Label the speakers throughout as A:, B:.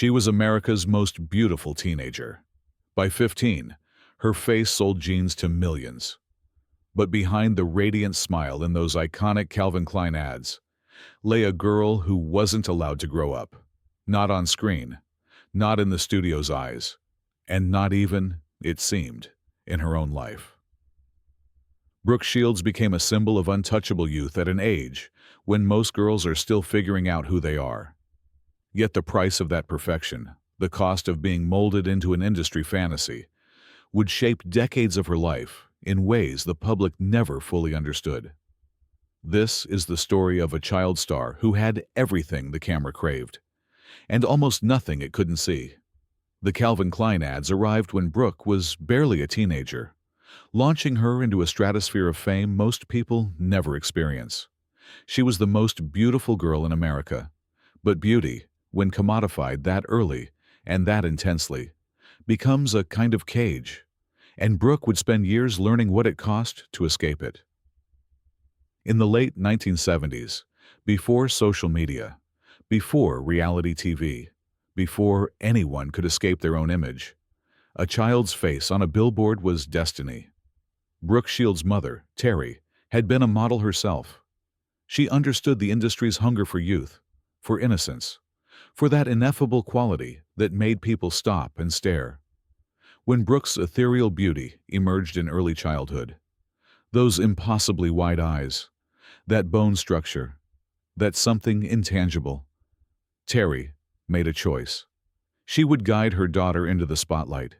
A: She was America's most beautiful teenager. By 15, her face sold jeans to millions. But behind the radiant smile in those iconic Calvin Klein ads lay a girl who wasn't allowed to grow up. Not on screen, not in the studio's eyes, and not even, it seemed, in her own life. Brooke Shields became a symbol of untouchable youth at an age when most girls are still figuring out who they are. Yet the price of that perfection, the cost of being molded into an industry fantasy, would shape decades of her life in ways the public never fully understood. This is the story of a child star who had everything the camera craved, and almost nothing it couldn't see. The Calvin Klein ads arrived when Brooke was barely a teenager, launching her into a stratosphere of fame most people never experience. She was the most beautiful girl in America, but beauty, when commodified that early and that intensely, becomes a kind of cage, and Brooke would spend years learning what it cost to escape it. In the late 1970s, before social media, before reality TV, before anyone could escape their own image, a child's face on a billboard was destiny. Brooke Shields' mother, Teri, had been a model herself. She understood the industry's hunger for youth, for innocence, for that ineffable quality that made people stop and stare. When Brooke's ethereal beauty emerged in early childhood, those impossibly wide eyes, that bone structure, that something intangible, Teri made a choice. She would guide her daughter into the spotlight.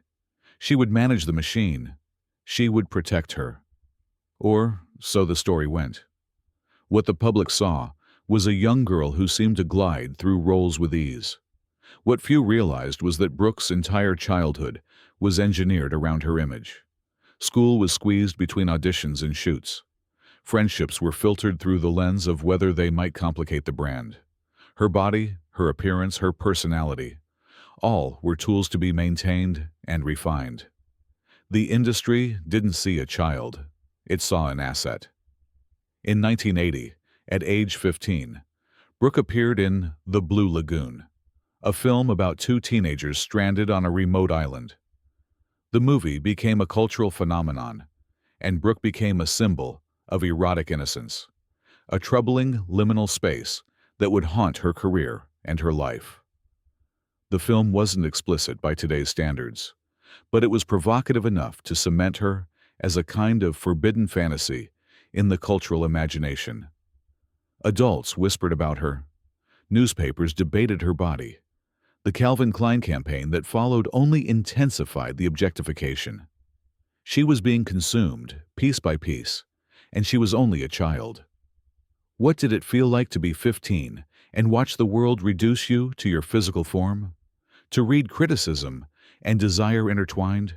A: She would manage the machine. She would protect her. Or so the story went. What the public saw was a young girl who seemed to glide through roles with ease. What few realized was that Brooke's entire childhood was engineered around her image. School was squeezed between auditions and shoots. Friendships were filtered through the lens of whether they might complicate the brand. Her body, her appearance, her personality, all were tools to be maintained and refined. The industry didn't see a child, it saw an asset. In 1980, at age 15, Brooke appeared in The Blue Lagoon, a film about two teenagers stranded on a remote island. The movie became a cultural phenomenon, and Brooke became a symbol of erotic innocence, a troubling liminal space that would haunt her career and her life. The film wasn't explicit by today's standards, but it was provocative enough to cement her as a kind of forbidden fantasy in the cultural imagination. Adults whispered about her. Newspapers debated her body. The Calvin Klein campaign that followed only intensified the objectification. She was being consumed, piece by piece, and she was only a child. What did it feel like to be 15 and watch the world reduce you to your physical form? To read criticism and desire intertwined?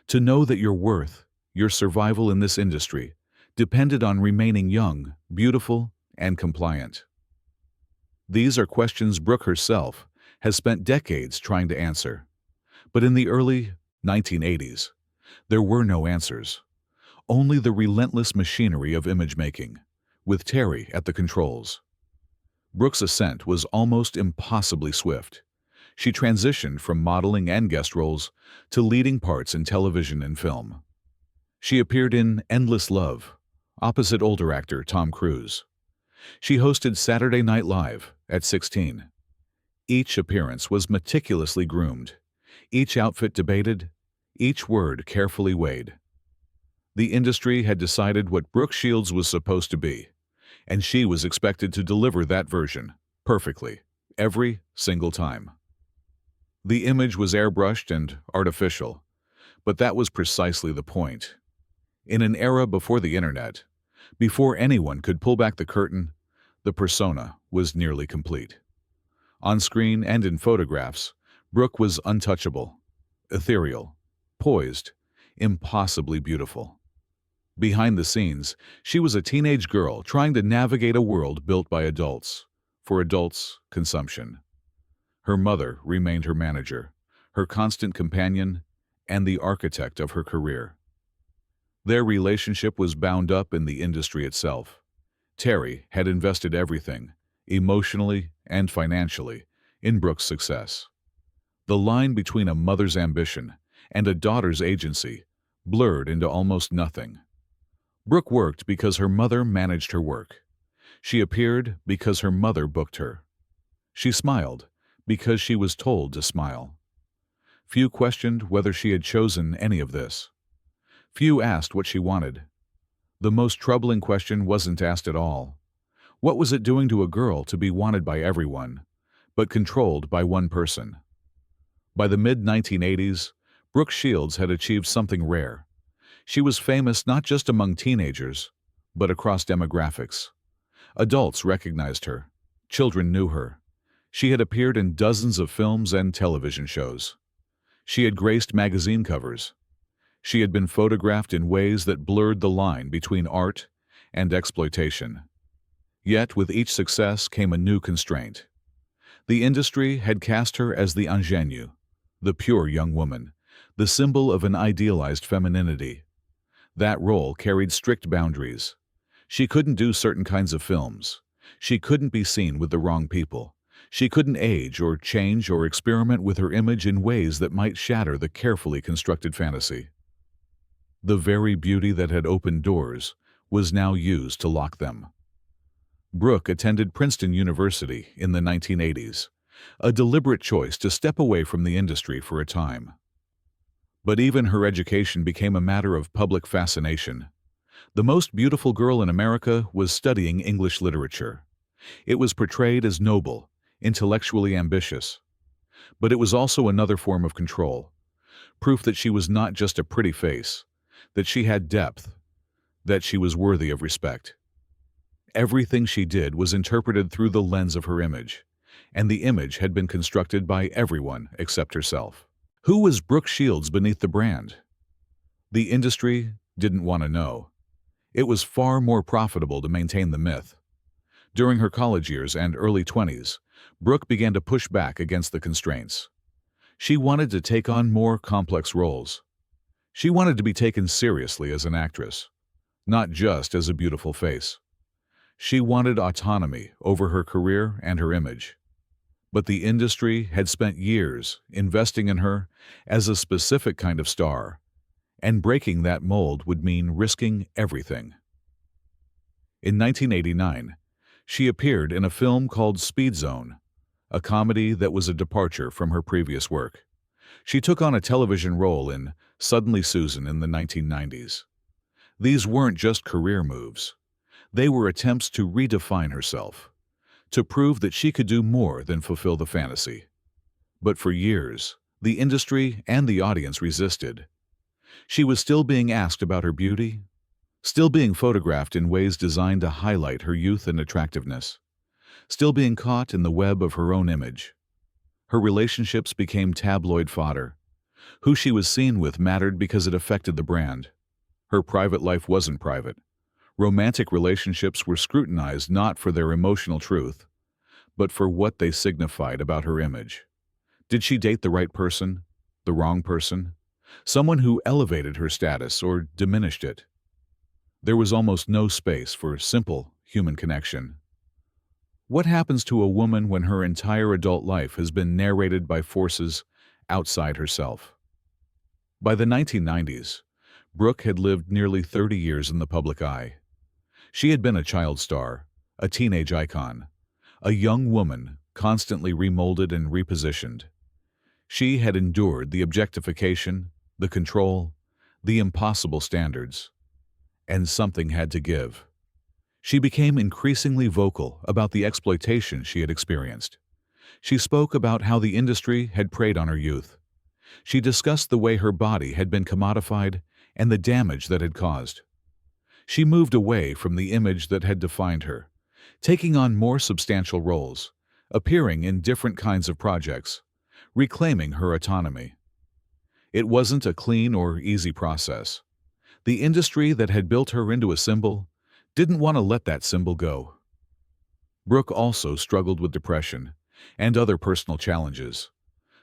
A: To know that your worth, your survival in this industry, depended on remaining young, beautiful, and compliant? These are questions Brooke herself has spent decades trying to answer. But in the early 1980s, there were no answers. Only the relentless machinery of image-making, with Teri at the controls. Brooke's ascent was almost impossibly swift. She transitioned from modeling and guest roles to leading parts in television and film. She appeared in Endless Love, opposite older actor Tom Cruise. She hosted Saturday Night Live at 16. Each appearance was meticulously groomed, each outfit debated, each word carefully weighed. The industry had decided what Brooke Shields was supposed to be, and she was expected to deliver that version perfectly, every single time. The image was airbrushed and artificial, but that was precisely the point. In an era before the internet, before anyone could pull back the curtain, the persona was nearly complete. On screen and in photographs, Brooke was untouchable, ethereal, poised, impossibly beautiful. Behind the scenes, she was a teenage girl trying to navigate a world built by adults, for adults' consumption. Her mother remained her manager, her constant companion, and the architect of her career. Their relationship was bound up in the industry itself. Teri had invested everything, emotionally and financially, in Brooke's success. The line between a mother's ambition and a daughter's agency blurred into almost nothing. Brooke worked because her mother managed her work. She appeared because her mother booked her. She smiled because she was told to smile. Few questioned whether she had chosen any of this. Few asked what she wanted. The most troubling question wasn't asked at all. What was it doing to a girl to be wanted by everyone, but controlled by one person? By the mid-1980s, Brooke Shields had achieved something rare. She was famous not just among teenagers, but across demographics. Adults recognized her. Children knew her. She had appeared in dozens of films and television shows. She had graced magazine covers. She had been photographed in ways that blurred the line between art and exploitation. Yet with each success came a new constraint. The industry had cast her as the ingénue, the pure young woman, the symbol of an idealized femininity. That role carried strict boundaries. She couldn't do certain kinds of films. She couldn't be seen with the wrong people. She couldn't age or change or experiment with her image in ways that might shatter the carefully constructed fantasy. The very beauty that had opened doors was now used to lock them. Brooke attended Princeton University in the 1980s, a deliberate choice to step away from the industry for a time. But even her education became a matter of public fascination. The most beautiful girl in America was studying English literature. It was portrayed as noble, intellectually ambitious. But it was also another form of control, proof that she was not just a pretty face, that she had depth, that she was worthy of respect. Everything she did was interpreted through the lens of her image, and the image had been constructed by everyone except herself. Who was Brooke Shields beneath the brand? The industry didn't want to know. It was far more profitable to maintain the myth. During her college years and early 20s, Brooke began to push back against the constraints. She wanted to take on more complex roles. She wanted to be taken seriously as an actress, not just as a beautiful face. She wanted autonomy over her career and her image. But the industry had spent years investing in her as a specific kind of star, and breaking that mold would mean risking everything. In 1989, she appeared in a film called Speed Zone, a comedy that was a departure from her previous work. She took on a television role in Suddenly Susan in the 1990s. These weren't just career moves. They were attempts to redefine herself, to prove that she could do more than fulfill the fantasy. But for years, the industry and the audience resisted. She was still being asked about her beauty, still being photographed in ways designed to highlight her youth and attractiveness, still being caught in the web of her own image. Her relationships became tabloid fodder. Who she was seen with mattered because it affected the brand. Her private life wasn't private. Romantic relationships were scrutinized not for their emotional truth, but for what they signified about her image. Did she date the right person? The wrong person? Someone who elevated her status or diminished it? There was almost no space for simple human connection. What happens to a woman when her entire adult life has been narrated by forces outside herself? By the 1990s, Brooke had lived nearly 30 years in the public eye. She had been a child star, a teenage icon, a young woman constantly remolded and repositioned. She had endured the objectification, the control, the impossible standards. And something had to give. She became increasingly vocal about the exploitation she had experienced. She spoke about how the industry had preyed on her youth. She discussed the way her body had been commodified and the damage that had caused. She moved away from the image that had defined her, taking on more substantial roles, appearing in different kinds of projects, reclaiming her autonomy. It wasn't a clean or easy process. The industry that had built her into a symbol didn't want to let that symbol go. Brooke also struggled with depression and other personal challenges,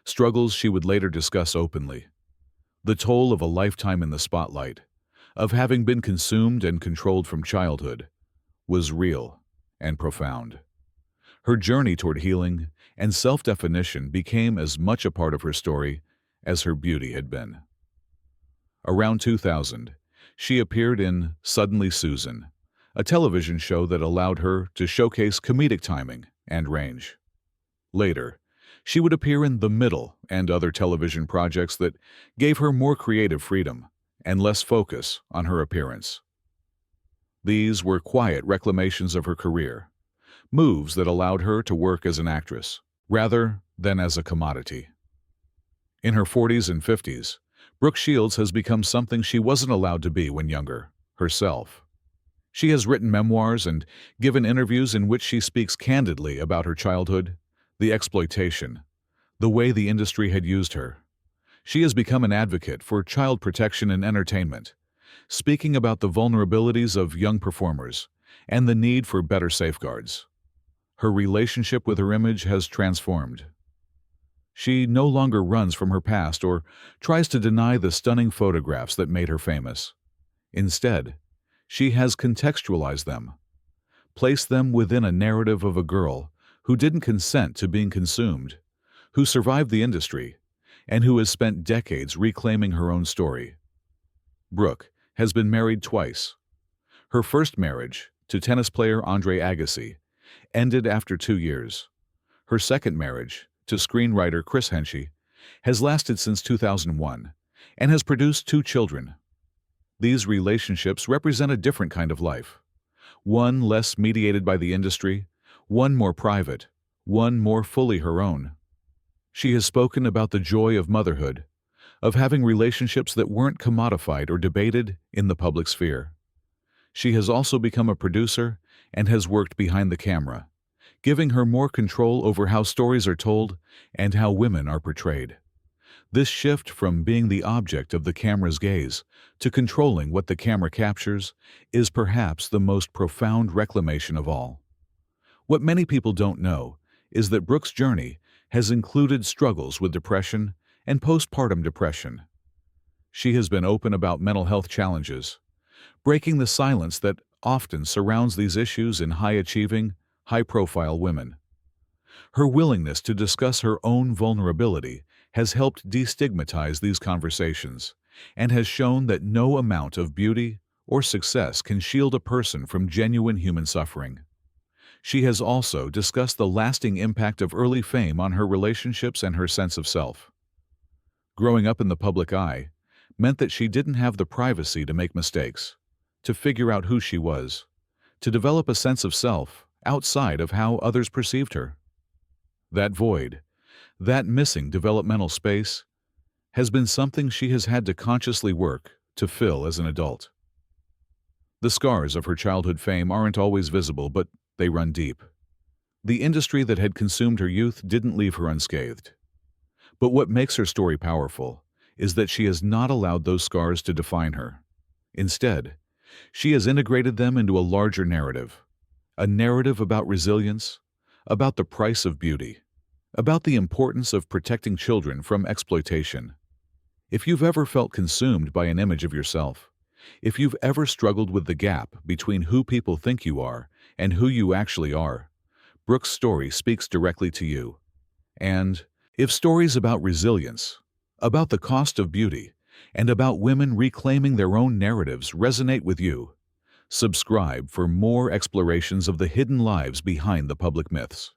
A: struggles she would later discuss openly. The toll of a lifetime in the spotlight, of having been consumed and controlled from childhood, was real and profound. Her journey toward healing and self-definition became as much a part of her story as her beauty had been. Around 2000, she appeared in Suddenly Susan, a television show that allowed her to showcase comedic timing and range. Later, she would appear in The Middle and other television projects that gave her more creative freedom and less focus on her appearance. These were quiet reclamations of her career, moves that allowed her to work as an actress, rather than as a commodity. In her 40s and 50s, Brooke Shields has become something she wasn't allowed to be when younger, herself. She has written memoirs and given interviews in which she speaks candidly about her childhood, the exploitation, the way the industry had used her. She has become an advocate for child protection in entertainment, speaking about the vulnerabilities of young performers and the need for better safeguards. Her relationship with her image has transformed. She no longer runs from her past or tries to deny the stunning photographs that made her famous. Instead, she has contextualized them, placed them within a narrative of a girl who didn't consent to being consumed, who survived the industry, and who has spent decades reclaiming her own story. Brooke has been married twice. Her first marriage, to tennis player Andre Agassi, ended after 2 years. Her second marriage, to screenwriter Chris Henchy, has lasted since 2001 and has produced 2 children. These relationships represent a different kind of life, one less mediated by the industry, one more private, one more fully her own. She has spoken about the joy of motherhood, of having relationships that weren't commodified or debated in the public sphere. She has also become a producer and has worked behind the camera, giving her more control over how stories are told and how women are portrayed. This shift from being the object of the camera's gaze to controlling what the camera captures is perhaps the most profound reclamation of all. What many people don't know is that Brooke's journey has included struggles with depression and postpartum depression. She has been open about mental health challenges, breaking the silence that often surrounds these issues in high-achieving, high-profile women. Her willingness to discuss her own vulnerability has helped destigmatize these conversations and has shown that no amount of beauty or success can shield a person from genuine human suffering. She has also discussed the lasting impact of early fame on her relationships and her sense of self. Growing up in the public eye meant that she didn't have the privacy to make mistakes, to figure out who she was, to develop a sense of self outside of how others perceived her. That void, that missing developmental space, has been something she has had to consciously work to fill as an adult. The scars of her childhood fame aren't always visible, but they run deep. The industry that had consumed her youth didn't leave her unscathed. But what makes her story powerful is that she has not allowed those scars to define her. Instead, she has integrated them into a larger narrative, a narrative about resilience, about the price of beauty, about the importance of protecting children from exploitation. If you've ever felt consumed by an image of yourself, if you've ever struggled with the gap between who people think you are and who you actually are, Brooke's story speaks directly to you. And if stories about resilience, about the cost of beauty, and about women reclaiming their own narratives resonate with you, subscribe for more explorations of the hidden lives behind the public myths.